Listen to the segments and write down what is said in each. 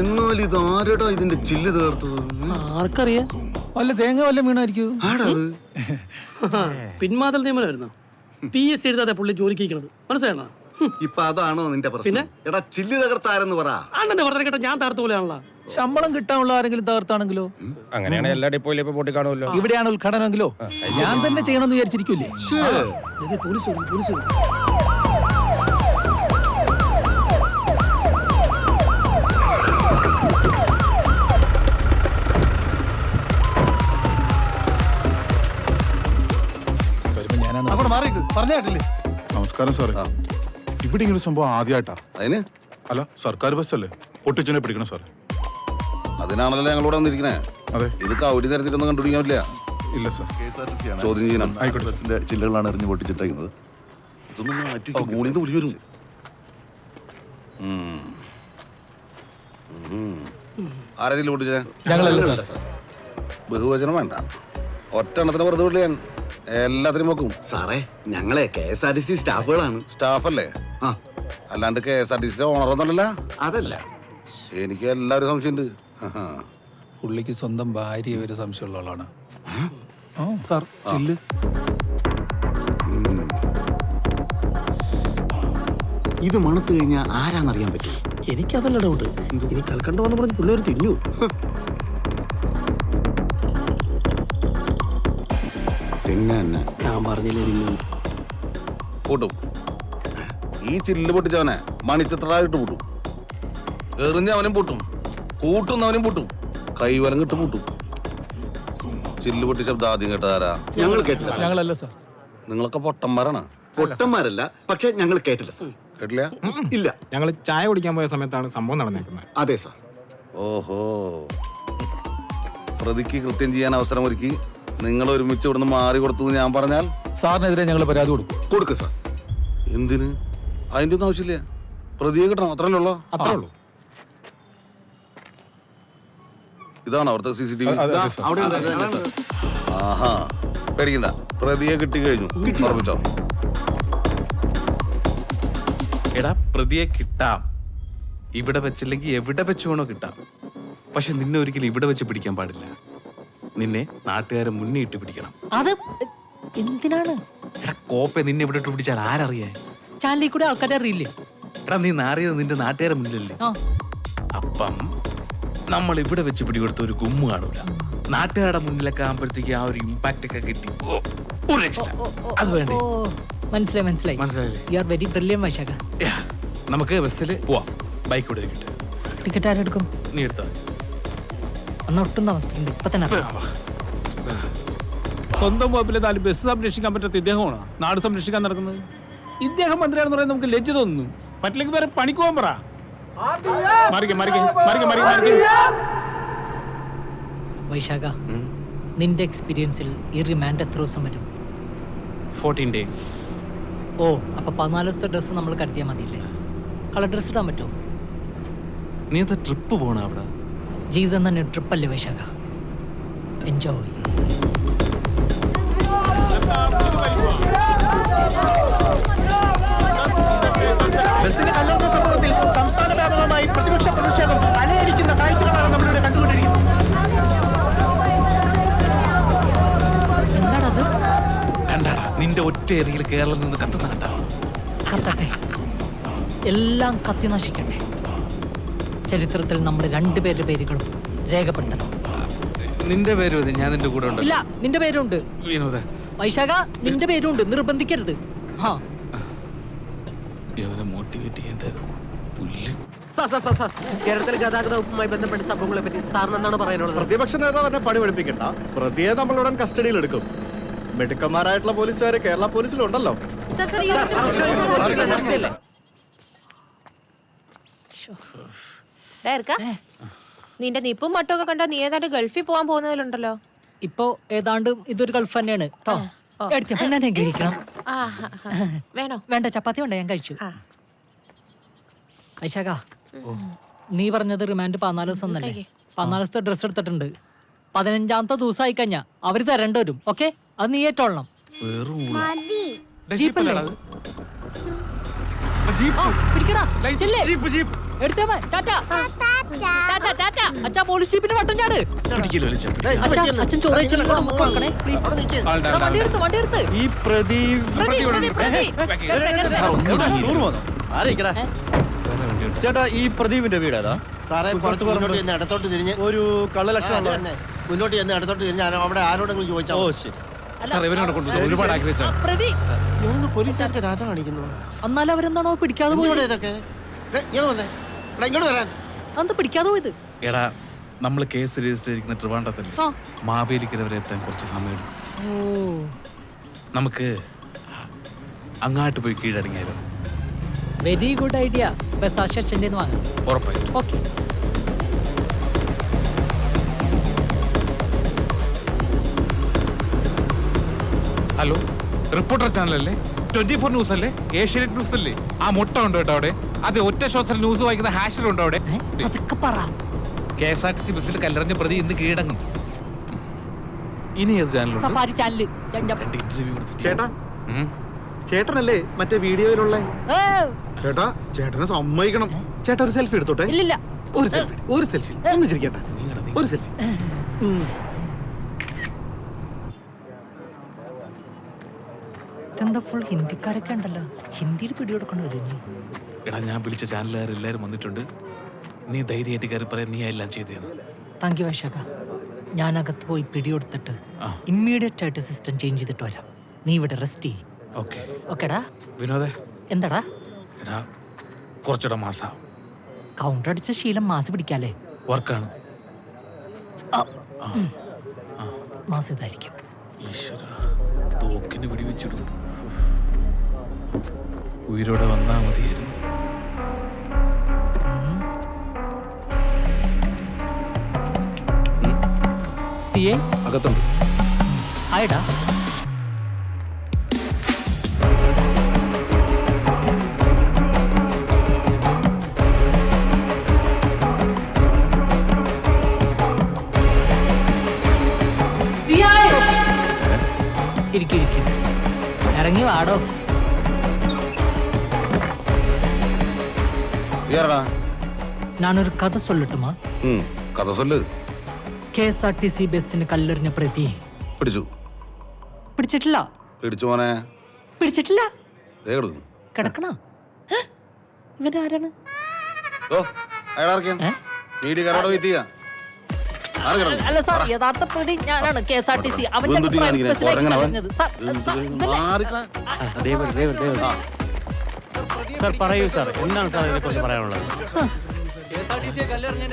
എന്നാൽ ഇത് ആരടാ ഇതിന്റെ ചില്ല് തീർത്തത്? ആർക്കറിയാം? വല്ല തേങ്ങ വല്ല വീണായിരിക്കൂ. പിന്മാതൽ നിയമനമായിരുന്നു. PSC എഴുതാതെ പുള്ളി ജോലിക്കുന്നത് മനസ്സിലാണോ? ഇപ്പൊ അതാണോ നിന്റെ പ്രശ്നം? എടാ ചില്ല് തകർത്താരെന്ന് പറ. അണ്ണന്റെ പറഞ്ഞ കേട്ടോ, ഞാൻ താർത്ത പോലെയാണല്ലോ. ശമ്പളം കിട്ടാനുള്ള ആരെങ്കിലും തകർത്താണെങ്കിലോ? അങ്ങനെയാണ് എല്ലാ ഡിപ്പോയിലും ഇപ്പൊ പൊട്ടി കാണുമല്ലോ. ഇവിടെയാണ് ഉദ്ഘാടനമെങ്കിലോ ഞാൻ തന്നെ ചെയ്യണമെന്ന് വിചാരിച്ചിരിക്കൂലേ? പോലീസ് വരും, പോലീസ് വരും. നമസ്കാരം സാറേ. ഇവിടെ ഇങ്ങനെ സംഭവം ആദ്യമായിട്ടാ. അതിന് അല്ല, സർക്കാർ ബസ്സല്ലേ പൊട്ടിച്ചനെ പിടിക്കണം സാറേ. അതിനാണല്ലോ ഞങ്ങളോട് വന്നിരിക്കണേ. അതെ. ഇത് കൗടി തരത്തിലൊന്നും കണ്ടുപിടിക്കാൻ പറ്റില്ല. ഇല്ല സാർ. ചോദ്യം ചെയ്യണം. ആയിക്കോട്ടെ. ബസിന്റെ ചില്ലുകളാണ് എറിഞ്ഞു പൊട്ടിച്ചിട്ടേക്കുന്നത്. ഇതൊന്നും മാറ്റി മൂളിന്ന് വിളി വരും. ആരെങ്കിലും പൊട്ടിച്ചേ? ഞങ്ങളല്ല സാർ. ബഹുവചനം വേണ്ട. ഒറ്റ എണ്ണത്തിന് വെറുതെ വിളിയാ എല്ലാത്തിനും വെക്കും. സാറേ, ഞങ്ങളെ KSRTC സ്റ്റാഫുകളാണ്. സ്റ്റാഫല്ലേ? അല്ലാണ്ട് KSRTC ഓണറൊന്നുമല്ല. അതല്ല, എനിക്ക് എല്ലാവരും സംശയമുണ്ട്. പുള്ളിക്ക് സ്വന്തം ഭാര്യ ഒരു സംശയമുള്ള ആളാണ് സാർ. ചില്ല് ഇത് മണത്ത് കഴിഞ്ഞാൽ ആരാന്നറിയാൻ പറ്റും. എനിക്കതല്ല ഡൗട്ട്. ഇനി കൽക്കണ്ട വന്ന് പറഞ്ഞ് പിള്ളേർ തിന്നു. പിന്നെ ഞാൻ പറഞ്ഞില്ലേ തിന്നു. കൂട്ടും. ഈ ചില്ല് പൊട്ടിച്ചവനെ മണിച്ചിത്രായിട്ട് പൂട്ടും. എറിഞ്ഞവനും പൂട്ടും, കൂട്ടുന്നവനും പൂട്ടും, കൈവലം കിട്ട് പൂട്ടും. ചില്ല് പൊട്ടി ശബ്ദം ആദ്യം കേട്ടതാരാ? ഞങ്ങൾ കേട്ടില്ല. ഞങ്ങളല്ല സാർ. നിങ്ങളൊക്കെ പൊട്ടന്മാരാണ്. പൊട്ടന്മാരല്ല, പക്ഷെ ഞങ്ങൾ കേട്ടില്ല സാർ. കേട്ടില്ല? ഇല്ല. ഞങ്ങൾ ചായ കുടിക്കാൻ പോയ സമയത്താണ് സംഭവം നടന്നേക്കുന്നത്. അതെ സാർ. ഓഹോ, പ്രതിക്ക് കൃത്യം ചെയ്യാൻ അവസരം ഒരുക്കി നിങ്ങൾ ഒരുമിച്ച് ഇവിടുന്ന് മാറി കൊടുത്തു ഞാൻ പറഞ്ഞാൽ സാറിനെതിരെ ഞങ്ങൾ പരാതി കൊടുക്കും. കൊടുക്ക് സാർ. എന്തിന്? അതിന്റെ ഒന്നും ആവശ്യമില്ല. പ്രതിയെ കിട്ടണം, അത്രല്ലേ ഉള്ളൂ. അത്രേ ഉള്ളൂ. ഇതാണ് അവിടുത്തെ CCTV. അവിടെ ഉണ്ട്. ആഹാ, പേടിക്കണ്ട. പ്രതിയെ കിട്ടി കഴിഞ്ഞു. ഉറപ്പിച്ചോ? എടാ, പ്രതിയെ കിട്ടാം. ഇവിടെ വെച്ചില്ലെങ്കിൽ എവിടെ വെച്ച് വേണോ കിട്ടാം. പക്ഷെ നിന്നെ ഒരിക്കലും ഇവിടെ വെച്ച് പിടിക്കാൻ പാടില്ല. നിന്നെ നാട്ടുകാരെ മുന്നിട്ട് പിടിക്കണം. അത് എന്തിനാണ്? എടാ കോപ്പെ, നിന്നെ ഇവിടെ ഇട്ട് പിടിച്ചാൽ ആരറിയാൻ? ചാനലിൽ കൂടെ ആൾക്കാരെ അറിയില്ലേ? എടാ, നീ നാറിയത് നിന്റെ നാട്ടുകാരെ മുന്നിലല്ലേ? അപ്പം നമ്മൾ ഇവിടെ വെച്ച് പിടികൊടുത്ത ഒരു ഗുമ്മ് കാണൂല. നാട്ടുകാരുടെ മുന്നിലൊക്കെ ആകുമ്പോഴത്തേക്ക് ആ ഒരു ഇമ്പാക്ട് ഒക്കെ കിട്ടി. ഒരു രക്ഷയില്ല. അത് വേണ്ടേ? മനസ്സിലായി. യു ആർ വെരി ബ്രില്യന്റ് വൈശാഖ. നമുക്ക് ബസ്സിൽ പോവാം. ബൈക്ക് ഇവിടെ കിട്ടും. ടിക്കറ്റ് ആരെടുക്കും? നീ എടുത്താൽ അന്ന് ഒട്ടും താമസിപ്പിക്കണ്ട, ഇപ്പൊ തന്നെ. സ്വന്തം വകുപ്പിലെത്താലും ബസ് സംരക്ഷിക്കാൻ പറ്റാത്ത ഇദ്ദേഹമാണോ നാട് സംരക്ഷിക്കാൻ നടക്കുന്നത്? ഇദ്ദേഹം മന്ത്രിയാണെന്ന് പറയാൻ നമുക്ക് ലജ്ജ തോന്നുന്നു. പറ്റില്ലെങ്കിൽ വേറെ പണിക്ക് പോകാൻ പറ. വൈശാഖ, നിന്റെ എക്സ്പീരിയൻസിൽ ഈ റിമാൻഡ് എത്ര ദിവസം വരും? 14 days. ഓ, അപ്പൊ 14 ദിവസത്തെ ഡ്രസ്സ് നമ്മൾ കരുതിയാൽ മതിയില്ലേ? കളർ ഡ്രസ് ഇടാൻ പറ്റുമോ? നീ എന്താ ട്രിപ്പ് പോണ അവിടെ? ജീവിതം തന്നെ ട്രിപ്പല്ലേ വൈശാഖ? എൻജോയ്. ബസിന്റെ കല്ലെടുത്ത സംഭവത്തിൽ സംസ്ഥാന വ്യാപകമായി പ്രതിപക്ഷ പ്രതിഷേധം അലയടിക്കുന്ന കാഴ്ചകളാണ് നമ്മളിവിടെ കണ്ടുകൊണ്ടിരിക്കുന്നത്. എന്താണത്? കണ്ടാടാ, നിന്റെ ഒറ്റ എറിയിൽ കേരളം നിന്ന് കത്തുന്ന കണ്ടാ. കത്തട്ടെ, എല്ലാം കത്തി നശിക്കട്ടെ. ചരിത്രത്തിൽ നമ്മുടെ രണ്ടുപേരുടെ പേരുകളും രേഖപ്പെടുത്തണം. നിന്റെ പേര് മതി, ഞാൻ നിന്റെ കൂടെ ഉണ്ട്. ഇല്ല, നിന്റെ പേരുണ്ട്. വിനോദ, വൈശാഖ, നിന്റെ പേരുണ്ട്. നിർബന്ധിക്കരുത്. ഇവനെ മോട്ടിവേറ്റ് ചെയ്യേണ്ടായിരുന്നു. പുല്ല്. കേരളത്തിലെ ഗതാഗത വകുപ്പുമായി ബന്ധപ്പെട്ട സംഭവങ്ങളെ പറ്റി സാറിന് എന്താണ് പറയാനുള്ളത്? പ്രതിപക്ഷ നേതാവിനെ പണി പഠിപ്പിക്കണ്ട. പ്രതിയെ നമ്മളുടൻ കസ്റ്റഡിയിൽ എടുക്കും. മിടുക്കന്മാരായിട്ടുള്ള പോലീസുകാര് കേരള പോലീസിലുണ്ടല്ലോ. നിന്റെ നിപ്പും മട്ടും ഒക്കെ കണ്ടോ നീ ഏതാണ്ട് ഗൾഫിൽ പോകാൻ പോകുന്നതിലുണ്ടല്ലോ. ഇപ്പൊ ഏതാണ്ട് ഇതൊരു ഗൾഫ് തന്നെയാണ് കേട്ടോ. വേണോ? വേണ്ട, ചപ്പാത്തി വേണ്ട, ഞാൻ കഴിച്ചു. വൈശാഖ, നീ പറഞ്ഞത് റിമാൻഡ് 14 ദിവസം എന്നല്ലേ? 14 ദിവസത്തെ ഡ്രസ് എടുത്തിട്ടുണ്ട്. 15ാമത്തെ ദിവസമായി കഴിഞ്ഞാ അവര് തരേണ്ടി വരും. ഓക്കെ, അത് നീ ഏറ്റോളണം. പിടിക്കടാ, എടുത്തേ. ടാറ്റാ. അച്ഛാ പോലീസ് ജീപ്പിന്റെ വട്ടം ചാട്. പിടിക്കല്ലോ വലിച്ച അച്ഛാ അച്ഛൻ ചോറ് കഴിച്ചിട്ടുണ്ടോ? നമുക്ക് കൊടുക്കണേ പ്ലീസ്. വണ്ടി എടുത്ത് ഈ പ്രദീപ് ചേട്ടാ, ഈ പ്രദീപിന്റെ വീട് ഏതാ? സാറേ കുറച്ച് മുന്നോട്ട് ചെന്ന് ഇടത്തോട്ട് തിരിഞ്ഞ് ഒരു കള്ളലക്ഷം മുന്നോട്ട് ചെന്ന് ഇടത്തോട്ട് തിരിഞ്ഞ് അവിടെ ആരോടെങ്കിലും ചോദിച്ചാൽ ഓ ശരി. സാർ ഇവരോട് കൊണ്ടുപോയി ഒരുപാട് ആഗ്രഹിച്ചാണ്. പ്രതി പോലീസുകാർക്ക് രാജ കാണിക്കുന്നു. എന്നാലും അവരെന്താണോ പിടിക്കാതെ പോയത്? ഇതൊക്കെ ഇങ്ങോട്ട് വന്നേ, ഇങ്ങോട്ട് വരാൻ. അന്ത് പിടിക്കാതെ പോയത്? എടാ നമ്മൾ കേസ് രജിസ്റ്റർ ചെയ്തിരിക്കുന്ന ട്രിവാൻഡ്രത്തിൽ ആ. മാവേലിക്കര വരെ എത്താൻ കുറച്ച് സമയം എടുക്കും. ഓ നമുക്ക് അങ്ങാട്ട് പോയി കീഴടങ്ങിയാലോ? Very good idea. ബസ് ആശാന്റെ വാങ്ങാം. ഉറപ്പായിട്ടും. ഓക്കെ. ഹലോ, റിപ്പോർട്ടർ ചാനലല്ലേ? 24 ന്യൂസ് അല്ലേ? ഏഷ്യാനെറ്റ് ന്യൂസ് അല്ലേ? ആ മുട്ട ഉണ്ട് കേട്ടോ അവിടെ. അതെ, ഒറ്റ ഷോട്ട്സിൽ ന്യൂസ് വായിക്കുന്ന ഹാഷർ ഉണ്ട് അവിടെ. അതൊക്കെ പറ. KSRTC ബസ്സിൽ കല്ലെറിഞ്ഞ പ്രതി ഇന്ന് കീഴടങ്ങും. ഇനി ഏത് ചാനലുണ്ട്? Safari channel. രണ്ട് ഇന്റർവ്യൂ ചേട്ടാ, ചേട്ടനല്ലേ മറ്റേ വീഡിയോയിലുള്ള? ചേട്ടാ, ചേട്ടനെ സമ്മതിക്കണം. ചേട്ടാ ഒരു സെൽഫി എടുത്തോട്ടെ. ഇല്ലില്ല. ഒരു സെൽഫി, ഒരു സെൽഫി. ഒന്ന് ചിരിക്കട്ടെ, ഒരു സെൽഫി. ഇതെന്താ ഫുൾ ഹിന്ദിക്കാരൊക്കെ ഉണ്ടല്ലോ. ഹിന്ദിയിൽ പിടികൊടുക്കേണ്ടി വരും ഇനി. എടാ, ഞാൻ വിളിച്ച ചാനലുകാരെല്ലാരും വന്നിട്ടുണ്ട്. നീ ധൈര്യമായിട്ട് കയറി പറയാൻ നീ എല്ലാം ചെയ്തത്. താങ്ക് യു വൈശാഖ. ഞാൻ അകത്ത് പോയി പിടികൊടുത്തിട്ട് ഇമ്മീഡിയറ്റ് ആയിട്ട് സിസ്റ്റം ചേഞ്ച് ചെയ്തിട്ട് വരാം. നീ ഇവിടെ റെസ്റ്റ് ചെയ്യ്. ഓക്കെ. ഓക്കെടാ. വിനോദേ, എന്താടാ? എടാ കുറച്ചുകൂടെ മാസം കൗണ്ടർ അടിച്ച ശീലം മാസ് പിടിക്കാല്ലേ? വർക്കാണ്. മാസ് ഇതായിരിക്കും. ഈശ്വര, തോക്കിന് വെടിവെച്ചിടും. ഉയരോടെ വന്നാ മതിയായിരുന്നു. സിയെ അകത്തുണ്ട്. ആയിടാ. ഇരിക്കും. ഇറങ്ങി വാടോ. ഞാനൊരു കഥ சொல்லட்டுமா? കഥ சொல்லு. KSRTC ബസ്സിന് കല്ലെറിഞ്ഞ പ്രതി പിടിച്ചു. പിടിച്ചിട്ടില്ല. പിടിച്ചു മോനെ. പിടിച്ചിട്ടില്ല. കിടക്കണ. ഇവൻ ആരാണ്? അല്ല സാർ, യഥാർത്ഥ പ്രതി ഞാനാണ്. KSRTC സാർ പറയൂ സാർ, എന്താണ് സാർ ഇതിനെക്കുറിച്ച് പറയാനുള്ളത്?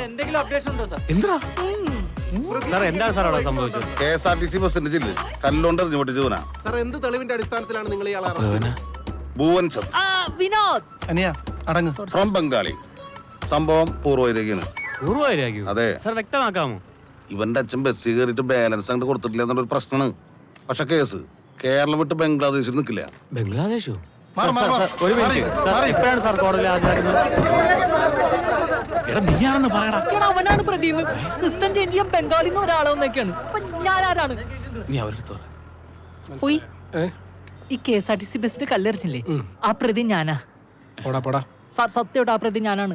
എന്തെങ്കിലും അപ്ഡേഷൻ ഉണ്ടോ സാർ? എന്താ സാർ, എന്താണ് സാർ അവിടെ സംഭവിച്ചത്? KSRTC ബസ്സിന്റെ ജില്ല കല്ലുകൊണ്ട് പൊട്ടിച്ചവനാ. സാർ, എന്ത് തെളിവിന്റെ അടിസ്ഥാനത്തിലാണ് നിങ്ങൾ ഇയാളെ? ഭുവൻ ചന്ദ്, വിനോദ് ഫ്രം ബംഗാളി. സംഭവം പൂർവ്വരേഖയാണ്. അതെ സാർ, വ്യക്തമാക്കാമോ? ഇവന്റെ അച്ഛൻ ബസ്സിൽ കയറിയിട്ട് ബാലൻസ് അങ്ങോട്ട് കൊടുത്തിട്ടില്ല എന്നുള്ളൊരു പ്രശ്നമാണ്. പക്ഷെ കേസ് കേരളം വിട്ട് ബംഗ്ലാദേശിൽ നിൽക്കില്ല. ബംഗ്ലാദേശോ? ഒരു മിനിറ്റ് സാർ, ഇപ്പോഴാണ് സാർ കോടതിയിൽ ഹാജരാക്കുന്നത്. എടാ, നീയാണെന്ന് പറയടാ. അവനാണ് പ്രതി. സിസ്റ്റം ചേഞ്ച് ചെയ്യാൻ ബംഗാളിന്ന് ഒരാളെന്നൊക്കെയാണ്. ഞാൻ ആരാണ്? നീ അവരെടുത്ത് പോയി. ഈ KSRTC ബസ്സിന്റെ കല്ലെറിഞ്ഞില്ലേ, ആ പ്രതി ഞാനാ. സാർ, സത്യമായിട്ട് ആ പ്രതി ഞാനാണ്.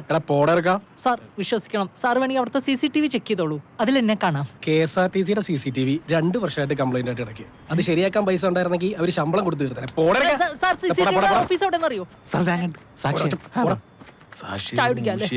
സാർ വിശ്വസിക്കണം. സാർ വേണമെങ്കിൽ അവിടുത്തെ CCTV ചെക്ക് ചെയ്തോളൂ, അതിൽ എന്നെ കാണാം. KSRTCയുടെ CCTV 2 വർഷമായിട്ട് കംപ്ലൈന്റ് ആയിട്ട് ഇടയ്ക്ക്. അത് ശരിയാക്കാൻ പൈസ ഉണ്ടായിരുന്നെങ്കിൽ അവർ ശമ്പളം കൊടുത്തു തീർത്തേ. സാർ, CCTV ഓഫീസ് എവിടെ അറിയോ? സാക്ഷി ചായ കുടിക്കാല്ലേ?